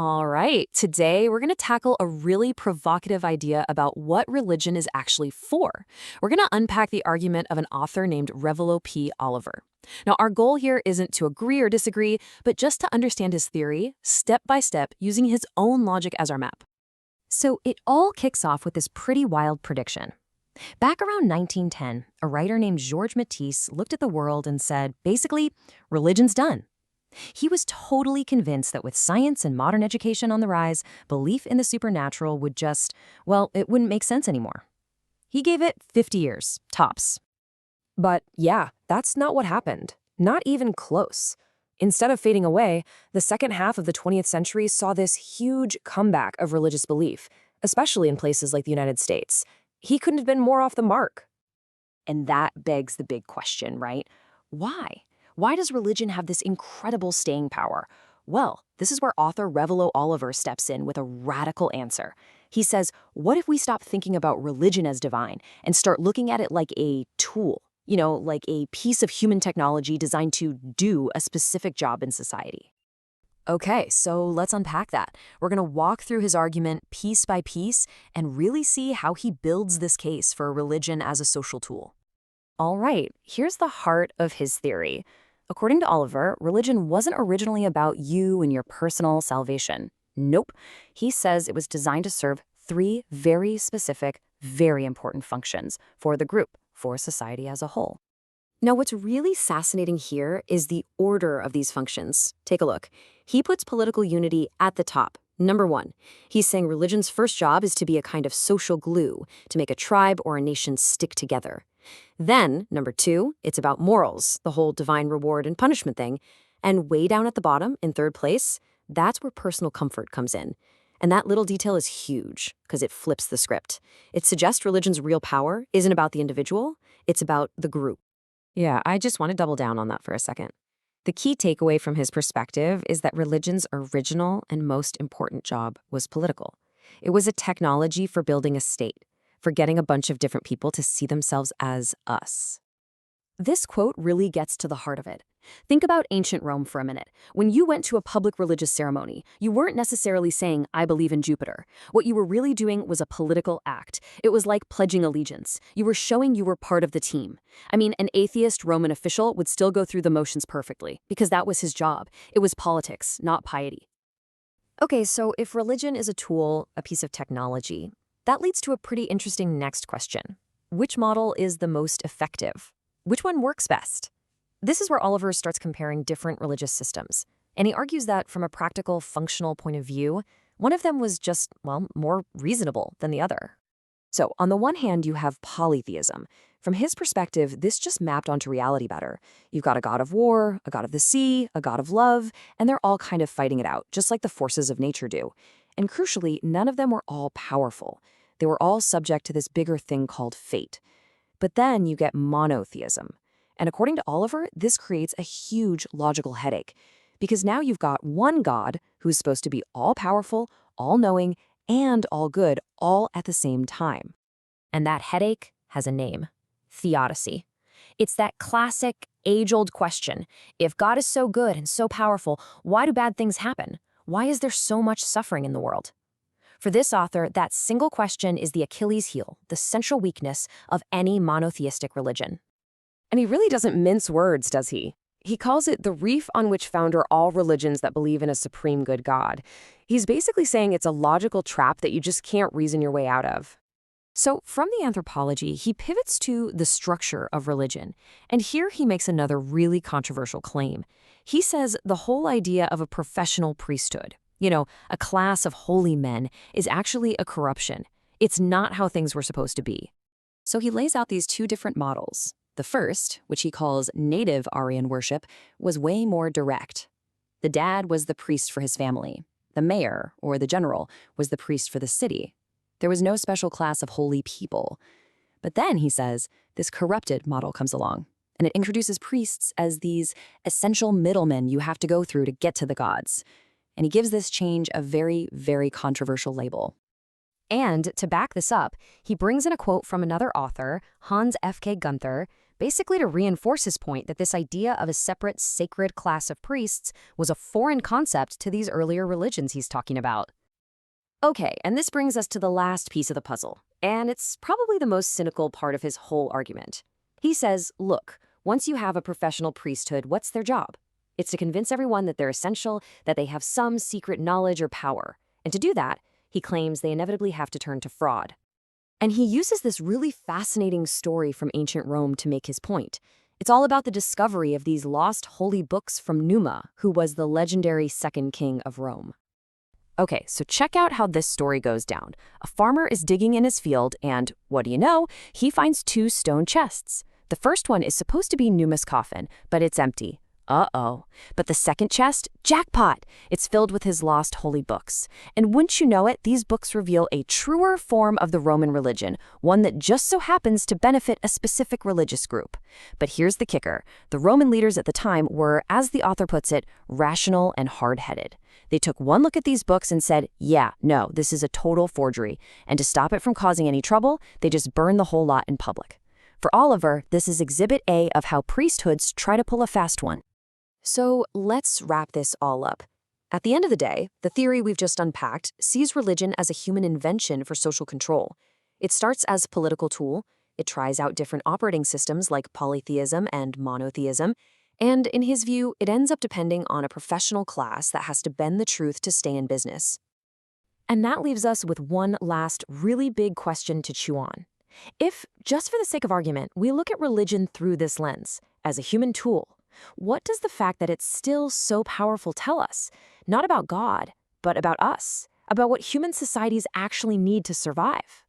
All right, today we're going to tackle a really provocative idea about what religion is actually for. We're going to unpack the argument of an author named Revilo Oliver. Now, our goal here isn't to agree or disagree, but just to understand his theory, step by step, using his own logic as our map. So it all kicks off with this pretty wild prediction. Back around 1910, a writer named Georges Matisse looked at the world and said, basically, religion's done. He was totally convinced that with science and modern education on the rise, belief in the supernatural would just, well, it wouldn't make sense anymore. He gave it 50 years, tops. But yeah, that's not what happened. Not even close. Instead of fading away, the second half of the 20th century saw this huge comeback of religious belief, especially in places like the United States. He couldn't have been more off the mark. And that begs the big question, right? Why? Why does religion have this incredible staying power? Well, this is where author Revilo Oliver steps in with a radical answer. He says, what if we stop thinking about religion as divine and start looking at it like a tool? Like a piece of human technology designed to do a specific job in society. Okay, so let's unpack that. We're going to walk through his argument piece by piece and really see how he builds this case for religion as a social tool. All right, here's the heart of his theory. According to Oliver, religion wasn't originally about you and your personal salvation. Nope. He says it was designed to serve three very specific, very important functions for the group, for society as a whole. Now, what's really fascinating here is the order of these functions. Take a look. He puts political unity at the top. Number one, he's saying religion's first job is to be a kind of social glue, to make a tribe or a nation stick together. Then, number two, it's about morals, the whole divine reward and punishment thing. And way down at the bottom, in third place, that's where personal comfort comes in. And that little detail is huge, because it flips the script. It suggests religion's real power isn't about the individual, it's about the group. Yeah, I just want to double down on that for a second. The key takeaway from his perspective is that religion's original and most important job was political. It was a technology for building a state, for getting a bunch of different people to see themselves as us. This quote really gets to the heart of it. Think about ancient Rome for a minute. When you went to a public religious ceremony, you weren't necessarily saying, I believe in Jupiter. What you were really doing was a political act. It was like pledging allegiance. You were showing you were part of the team. I mean, an atheist Roman official would still go through the motions perfectly, because that was his job. It was politics, not piety. Okay, so if religion is a tool, a piece of technology, that leads to a pretty interesting next question. Which model is the most effective? Which one works best? This is where Oliver starts comparing different religious systems. And he argues that from a practical, functional point of view, one of them was just, well, more reasonable than the other. So on the one hand, you have polytheism. From his perspective, this just mapped onto reality better. You've got a god of war, a god of the sea, a god of love, and they're all kind of fighting it out, just like the forces of nature do. And crucially, none of them were all powerful. They were all subject to this bigger thing called fate. But then you get monotheism. And according to Oliver, this creates a huge logical headache, because now you've got one God who's supposed to be all-powerful, all-knowing, and all-good, all at the same time. And that headache has a name: theodicy. It's that classic, age-old question. If God is so good and so powerful, why do bad things happen? Why is there so much suffering in the world? For this author, that single question is the Achilles heel, the central weakness of any monotheistic religion. And he really doesn't mince words, does he? He calls it the reef on which founder all religions that believe in a supreme good God. He's basically saying it's a logical trap that you just can't reason your way out of. So from the anthropology, he pivots to the structure of religion. And here he makes another really controversial claim. He says the whole idea of a professional priesthood, a class of holy men, is actually a corruption. It's not how things were supposed to be. So he lays out these two different models. The first, which he calls native Aryan worship, was way more direct. The dad was the priest for his family. The mayor, or the general, was the priest for the city. There was no special class of holy people. But then, he says, this corrupted model comes along, and it introduces priests as these essential middlemen you have to go through to get to the gods. And he gives this change a very, very controversial label. And to back this up, he brings in a quote from another author, Hans F.K. Gunther, basically to reinforce his point that this idea of a separate, sacred class of priests was a foreign concept to these earlier religions he's talking about. Okay, and this brings us to the last piece of the puzzle, and it's probably the most cynical part of his whole argument. He says, look, once you have a professional priesthood, what's their job? It's to convince everyone that they're essential, that they have some secret knowledge or power. And to do that, he claims they inevitably have to turn to fraud. And he uses this really fascinating story from ancient Rome to make his point. It's all about the discovery of these lost holy books from Numa, who was the legendary second king of Rome. Okay, so check out how this story goes down. A farmer is digging in his field and, what do you know, he finds 2 stone chests. The first one is supposed to be Numa's coffin, but it's empty. Uh-oh. But the second chest, jackpot! It's filled with his lost holy books. And wouldn't you know it, these books reveal a truer form of the Roman religion, one that just so happens to benefit a specific religious group. But here's the kicker. The Roman leaders at the time were, as the author puts it, rational and hard-headed. They took one look at these books and said, yeah, no, this is a total forgery. And to stop it from causing any trouble, they just burned the whole lot in public. For Oliver, this is Exhibit A of how priesthoods try to pull a fast one. So let's wrap this all up. At the end of the day, the theory we've just unpacked sees religion as a human invention for social control. It starts as a political tool, it tries out different operating systems like polytheism and monotheism, and in his view, it ends up depending on a professional class that has to bend the truth to stay in business. And that leaves us with one last really big question to chew on. If, just for the sake of argument, we look at religion through this lens, as a human tool, what does the fact that it's still so powerful tell us? Not about God, but about us, about what human societies actually need to survive.